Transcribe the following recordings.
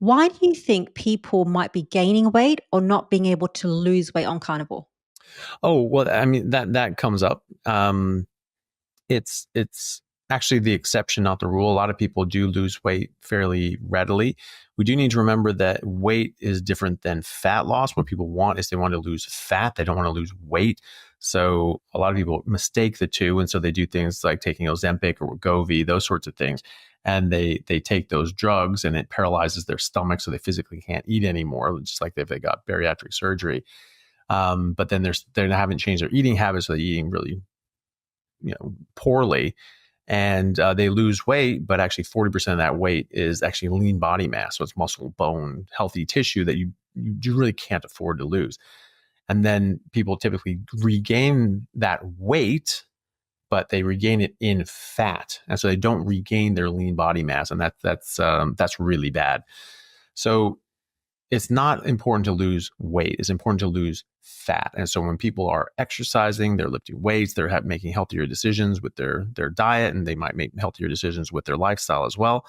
Why do you think people might be gaining weight or not being able to lose weight on carnivore? Oh, well, I mean, that comes up. It's actually the exception, not the rule. A lot of people do lose weight fairly readily. We do need to remember that weight is different than fat loss. What people want is they want to lose fat. They don't want to lose weight. So a lot of people mistake the two. And so they do things like taking Ozempic or Wegovy, those sorts of things. And they take those drugs and it paralyzes their stomach so they physically can't eat anymore, just like if they got bariatric surgery. But then they haven't changed their eating habits, so they're eating really, poorly, and they lose weight. But actually, 40% of that weight is actually lean body mass, so it's muscle, bone, healthy tissue that you really can't afford to lose. And then people typically regain that weight, but they regain it in fat, and so they don't regain their lean body mass, and that's really bad. So it's not important to lose weight. It's important to lose fat. And so when people are exercising, they're lifting weights, they're making healthier decisions with their diet, and they might make healthier decisions with their lifestyle as well.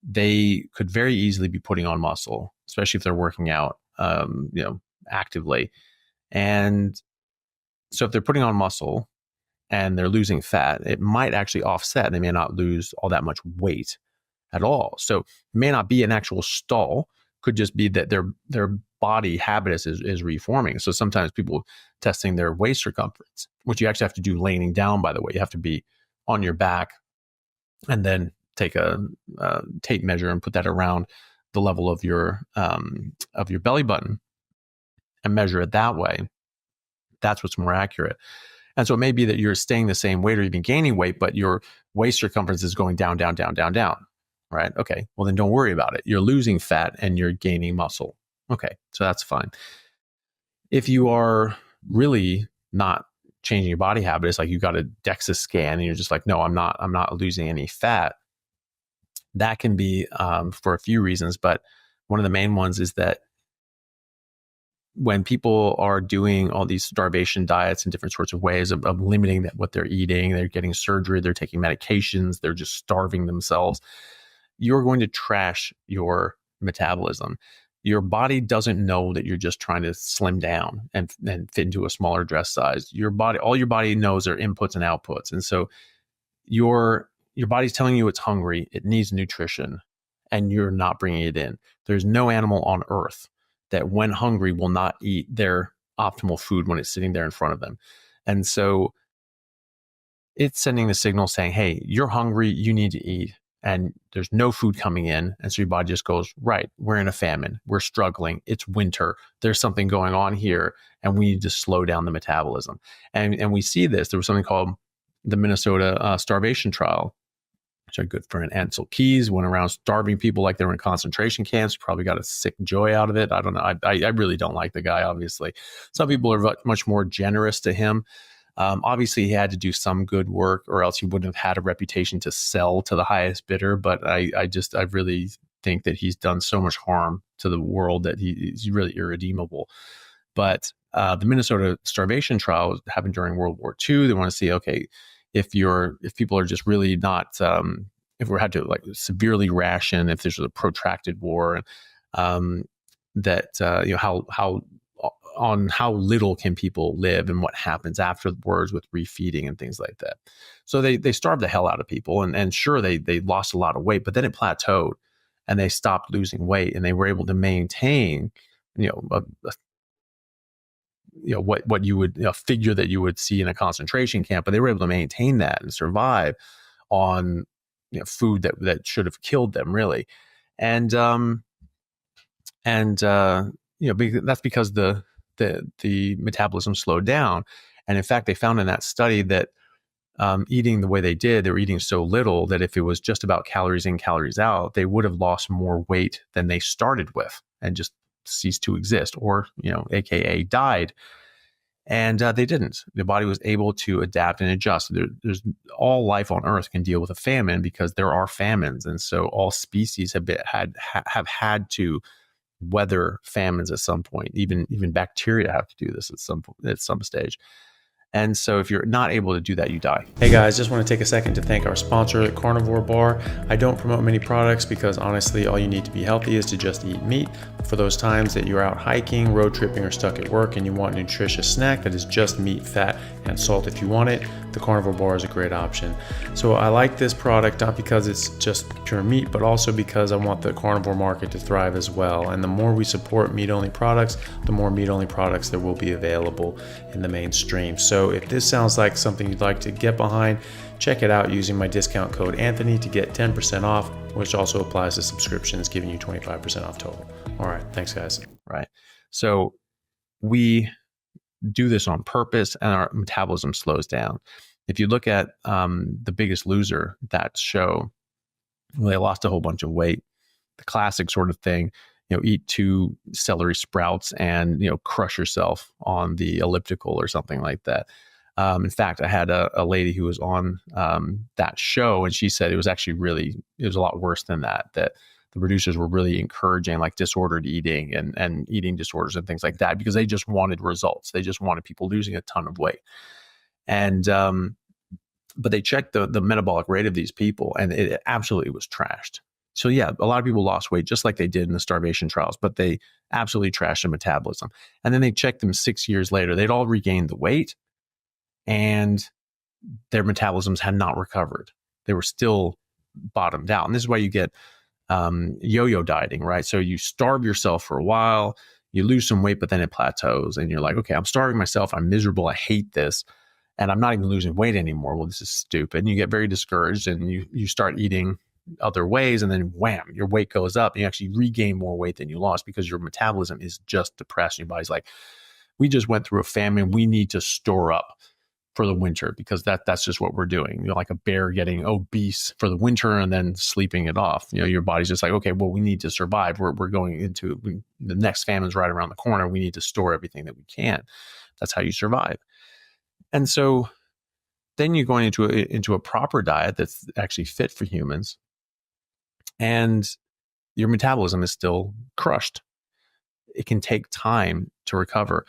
They could very easily be putting on muscle, especially if they're working out, actively. And so if they're putting on muscle and they're losing fat, it might actually offset. They may not lose all that much weight at all. So it may not be an actual stall. Could just be that their body habitus is reforming. So sometimes people testing their waist circumference, which you actually have to do laying down, by the way. You have to be on your back and then take a tape measure and put that around the level of your belly button and measure it that way. That's what's more accurate. And so it may be that you're staying the same weight or even gaining weight, but your waist circumference is going down, down, down, down, down. Right? Okay. Well, then don't worry about it. You're losing fat and you're gaining muscle. Okay. So that's fine. If you are really not changing your body habits, like you got a DEXA scan and you're just like, no, I'm not losing any fat. That can be for a few reasons, but one of the main ones is that when people are doing all these starvation diets and different sorts of ways of limiting what they're eating, they're getting surgery, they're taking medications, they're just starving themselves, you're going to trash your metabolism. Your body doesn't know that you're just trying to slim down and fit into a smaller dress size. All your body knows are inputs and outputs. And so your body's telling you it's hungry, it needs nutrition, and you're not bringing it in. There's no animal on earth that when hungry will not eat their optimal food when it's sitting there in front of them. And so it's sending the signal saying, hey, you're hungry, you need to eat. And there's no food coming in. And so your body just goes, right, we're in a famine. We're struggling. It's winter. There's something going on here. And we need to slow down the metabolism. And we see this. There was something called the Minnesota starvation trial, which are good friend Ansel Keys went around starving people like they were in concentration camps. Probably got a sick joy out of it. I don't know. I really don't like the guy, obviously. Some people are much more generous to him. Obviously, he had to do some good work, or else he wouldn't have had a reputation to sell to the highest bidder. But I really think that he's done so much harm to the world that he's really irredeemable. But the Minnesota starvation trial happened during World War II. They want to see, okay, if people are just really not, if we had to like severely ration, if there's a protracted war, how little can people live and what happens afterwards with refeeding and things like that. So they starved the hell out of people, and sure, they lost a lot of weight, but then it plateaued and they stopped losing weight, and they were able to maintain, what you would figure that you would see in a concentration camp, but they were able to maintain that and survive on food that should have killed them, really. And that's because the metabolism slowed down. And in fact, they found in that study that eating the way they were eating so little that if it was just about calories in, calories out, they would have lost more weight than they started with and just ceased to exist, or, AKA died. And they didn't. The body was able to adapt and adjust. There's all life on Earth can deal with a famine because there are famines. And so all species have had to weather famines at some point. Even bacteria have to do this at some stage. And so if you're not able to do that, you die. Hey guys, just want to take a second to thank our sponsor, Carnivore Bar. I don't promote many products because honestly, all you need to be healthy is to just eat meat. For those times that you're out hiking, road tripping, or stuck at work and you want a nutritious snack that is just meat, fat, and salt if you want it, the Carnivore Bar is a great option. So I like this product not because it's just pure meat, but also because I want the carnivore market to thrive as well. And the more we support meat-only products, the more meat-only products there will be available in the mainstream. So if this sounds like something you'd like to get behind, check it out using my discount code Anthony to get 10% off, which also applies to subscriptions, giving you 25% off total. All right, thanks guys. Right. So we do this on purpose and our metabolism slows down. If you look at The Biggest Loser, that show, well, they lost a whole bunch of weight. The classic sort of thing, eat 2 celery sprouts and, crush yourself on the elliptical or something like that. In fact, I had a lady who was on that show, and she said it was actually it was a lot worse than that the producers were really encouraging like disordered eating and eating disorders and things like that because they just wanted results. They just wanted people losing a ton of weight. And, but they checked the metabolic rate of these people and it absolutely was trashed. So yeah, a lot of people lost weight just like they did in the starvation trials, but they absolutely trashed their metabolism. And then they checked them 6 years later. They'd all regained the weight and their metabolisms had not recovered. They were still bottomed out. And this is why you get yo-yo dieting, right? So you starve yourself for a while, you lose some weight, but then it plateaus and you're like, okay, I'm starving myself. I'm miserable. I hate this. And I'm not even losing weight anymore. Well, this is stupid. And you get very discouraged and you start eating other ways. And then wham, your weight goes up and you actually regain more weight than you lost because your metabolism is just depressed. Your body's like, we just went through a famine. We need to store up for the winter because that's just what we're doing. Like a bear getting obese for the winter and then sleeping it off. Your body's just like, okay, well, we need to survive. We're going into the next famine's right around the corner. We need to store everything that we can. That's how you survive. And so then you're going into a proper diet that's actually fit for humans, and your metabolism is still crushed. It can take time to recover.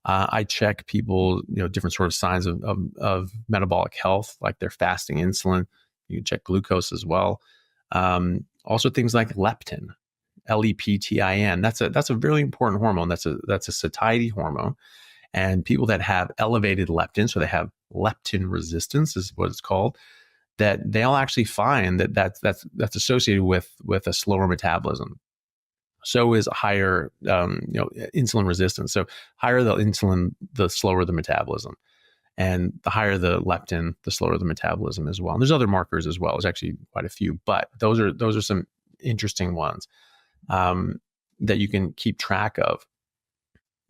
I check people, different sort of signs of metabolic health, like their fasting insulin. You can check glucose as well. Also things like leptin, leptin. That's a really important hormone. That's a satiety hormone. And people that have elevated leptin, so they have leptin resistance is what it's called, that they'll actually find that's associated with a slower metabolism. So is higher, insulin resistance. So higher the insulin, the slower the metabolism, and the higher the leptin, the slower the metabolism as well. And there's other markers as well. There's actually quite a few, but those are some interesting ones that you can keep track of.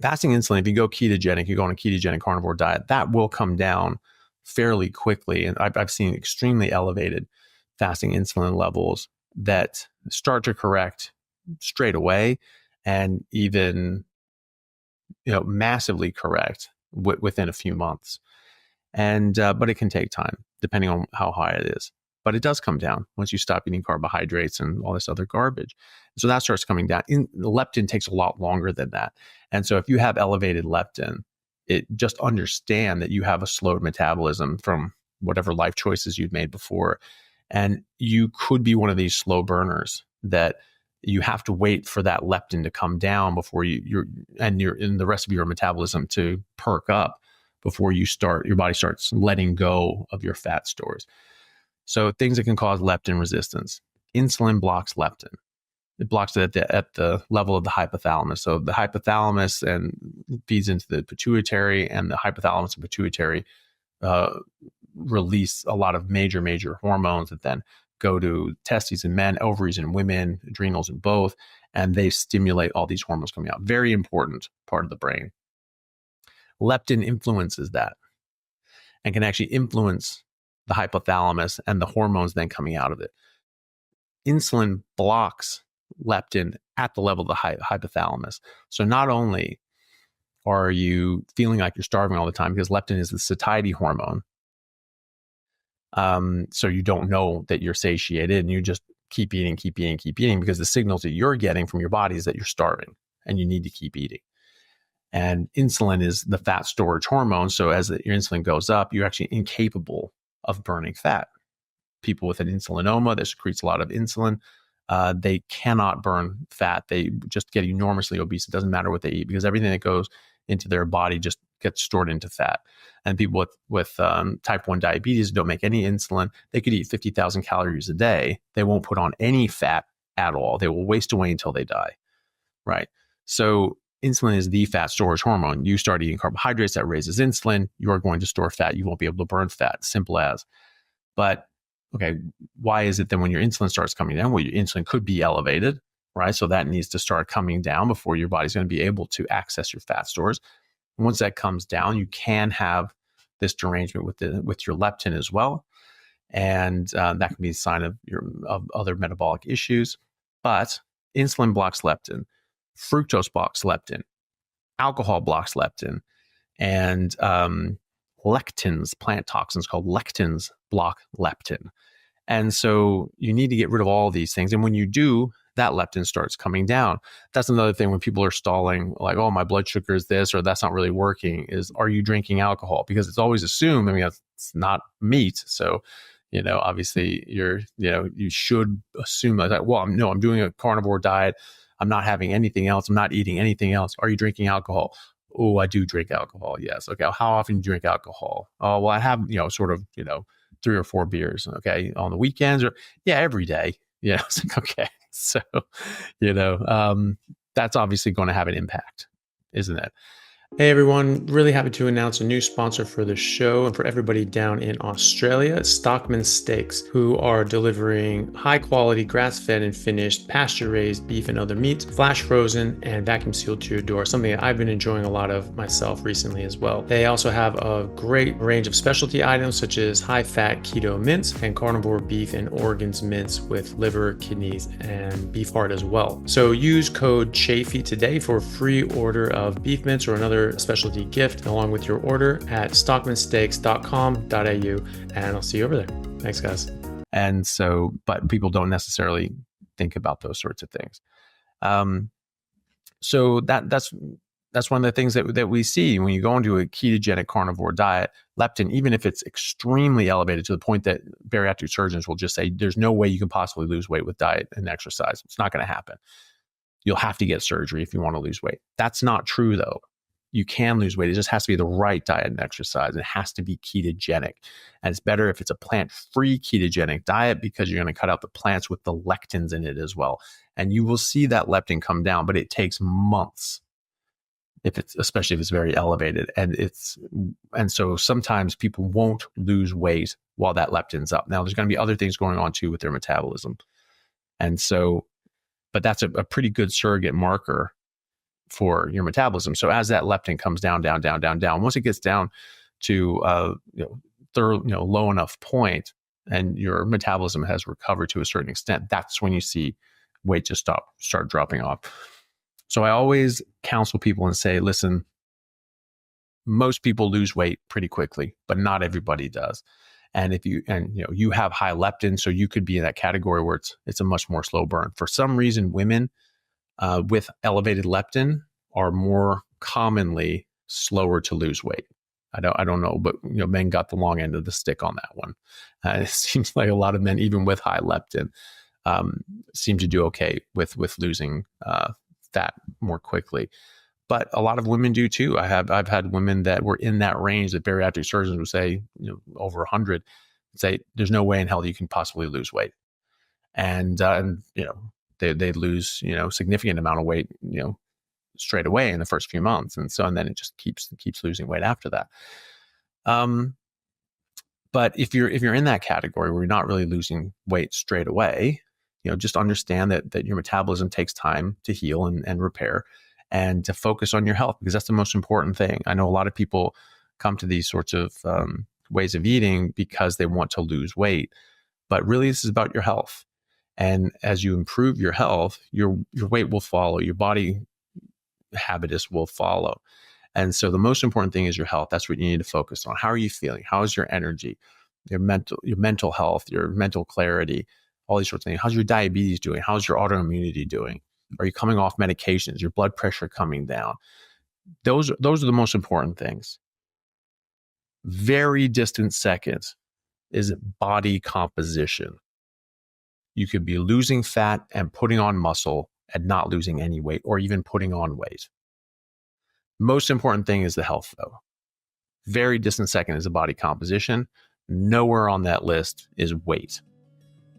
Fasting insulin, if you go ketogenic, you go on a ketogenic carnivore diet, that will come down fairly quickly. And I've seen extremely elevated fasting insulin levels that start to correct straight away and even massively correct within a few months. And but it can take time depending on how high it is. But it does come down once you stop eating carbohydrates and all this other garbage. So that starts coming down. Leptin takes a lot longer than that. And so if you have elevated leptin, just understand that you have a slowed metabolism from whatever life choices you've made before. And you could be one of these slow burners that you have to wait for that leptin to come down before you're in the rest of your metabolism to perk up before your body starts letting go of your fat stores. So things that can cause leptin resistance. Insulin blocks leptin. It blocks it at the level of the hypothalamus. So the hypothalamus and feeds into the pituitary, and the hypothalamus and pituitary release a lot of major hormones that then go to testes in men, ovaries in women, adrenals in both, and they stimulate all these hormones coming out. Very important part of the brain. Leptin influences that and can actually influence the hypothalamus and the hormones then coming out of it. Insulin blocks leptin at the level of the hypothalamus. So not only are you feeling like you're starving all the time because leptin is the satiety hormone, so you don't know that you're satiated and you just keep eating because the signals that you're getting from your body is that you're starving and you need to keep eating. And insulin is the fat storage hormone. So as your insulin goes up, you're actually incapable of burning fat. People with an insulinoma that secretes a lot of insulin, they cannot burn fat. They just get enormously obese. It doesn't matter what they eat because everything that goes into their body just gets stored into fat. And people with type 1 diabetes don't make any insulin. They could eat 50,000 calories a day. They won't put on any fat at all. They will waste away until they die, right? So insulin is the fat storage hormone. You start eating carbohydrates, that raises insulin. You are going to store fat. You won't be able to burn fat, simple as. But okay, why is it then when your insulin starts coming down? Well, your insulin could be elevated, right? So that needs to start coming down before your body's going to be able to access your fat stores. Once that comes down, you can have this derangement with your leptin as well. And that can be a sign of other metabolic issues. But insulin blocks leptin, fructose blocks leptin, alcohol blocks leptin, and lectins, plant toxins called lectins, block leptin. And so you need to get rid of all these things. And when you do, that leptin starts coming down. That's another thing when people are stalling, like, oh, my blood sugar is this, or that's not really working, is, are you drinking alcohol? Because it's always assumed, I mean, it's not meat. So, obviously you should assume that, well, I'm doing a carnivore diet. I'm not having anything else. I'm not eating anything else. Are you drinking alcohol? Oh, I do drink alcohol. Yes. Okay. How often do you drink alcohol? Oh, well, I have, 3 or 4 beers. Okay. On the weekends, or every day. Yeah. It's like, okay. So, that's obviously going to have an impact, isn't it? Hey everyone, really happy to announce a new sponsor for the show and for everybody down in Australia, Stockman Steaks, who are delivering high quality grass-fed and finished pasture-raised beef and other meats, flash frozen and vacuum sealed to your door, something that I've been enjoying a lot of myself recently as well. They also have a great range of specialty items such as high-fat keto mince and carnivore beef and organs mince with liver, kidneys, and beef heart as well. So use code Chaffee today for a free order of beef mince or another specialty gift along with your order at stockmansteaks.com.au, and I'll see you over there. Thanks, guys. And so, but people don't necessarily think about those sorts of things. So that's one of the things that we see when you go into a ketogenic carnivore diet. Leptin, even if it's extremely elevated to the point that bariatric surgeons will just say, there's no way you can possibly lose weight with diet and exercise. It's not going to happen. You'll have to get surgery if you want to lose weight. That's not true, though. You can lose weight. It just has to be the right diet and exercise. It has to be ketogenic. And it's better if it's a plant-free ketogenic diet because you're going to cut out the plants with the lectins in it as well. And you will see that leptin come down, but it takes months, especially if it's very elevated. And so sometimes people won't lose weight while that leptin's up. Now, there's going to be other things going on too with their metabolism. And so, but that's a pretty good surrogate marker for your metabolism. So as that leptin comes down, once it gets down to low enough point and your metabolism has recovered to a certain extent, that's when you see weight just start dropping off. So I always counsel people and say, listen, most people lose weight pretty quickly, but not everybody does. And if you have high leptin, so you could be in that category where it's a much more slow burn. For some reason, women with elevated leptin are more commonly slower to lose weight. I don't know, but men got the long end of the stick on that one. It seems like a lot of men, even with high leptin, seem to do okay with losing fat more quickly. But a lot of women do too. I've had women that were in that range that bariatric surgeons would say, over 100, say there's no way in hell you can possibly lose weight, and they lose significant amount of weight straight away in the first few months, and then it just keeps losing weight after that. But if you're in that category where you're not really losing weight straight away, just understand that your metabolism takes time to heal and repair, and to focus on your health, because that's the most important thing. I know a lot of people come to these sorts of ways of eating because they want to lose weight, but really this is about your health. And as you improve your health, your weight will follow, your body habitus will follow. And so the most important thing is your health. That's what you need to focus on. How are you feeling? How is your energy, your mental health, your mental clarity, all these sorts of things? How's your diabetes doing? How's your autoimmunity doing? Are you coming off medications? Your blood pressure coming down? those are the most important things. Very distant second is body composition. You could be losing fat and putting on muscle and not losing any weight, or even putting on weight. Most important thing is the health, though. Very distant second is the body composition. Nowhere on that list is weight,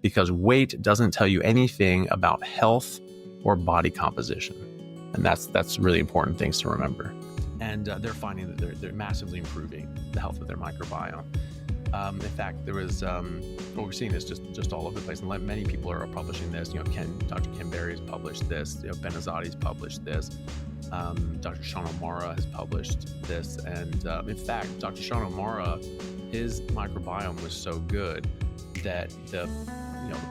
because weight doesn't tell you anything about health or body composition. And that's really important things to remember. And they're finding that they're massively improving the health of their microbiome. In fact, there was, we're seeing this just all over the place, and many people are publishing this. Dr. Ken Berry has published this. Benazati's published this. Dr. Sean O'Mara has published this, and in fact, Dr. Sean O'Mara, his microbiome was so good that the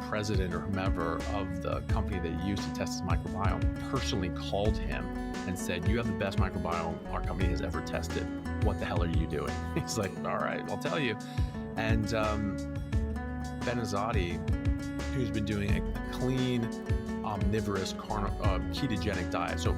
president or whomever of the company that he used to test his microbiome personally called him and said, "You have the best microbiome our company has ever tested. What the hell are you doing?" He's like, "All right, I'll tell you." And Benazati, who's been doing a clean, omnivorous, ketogenic diet. So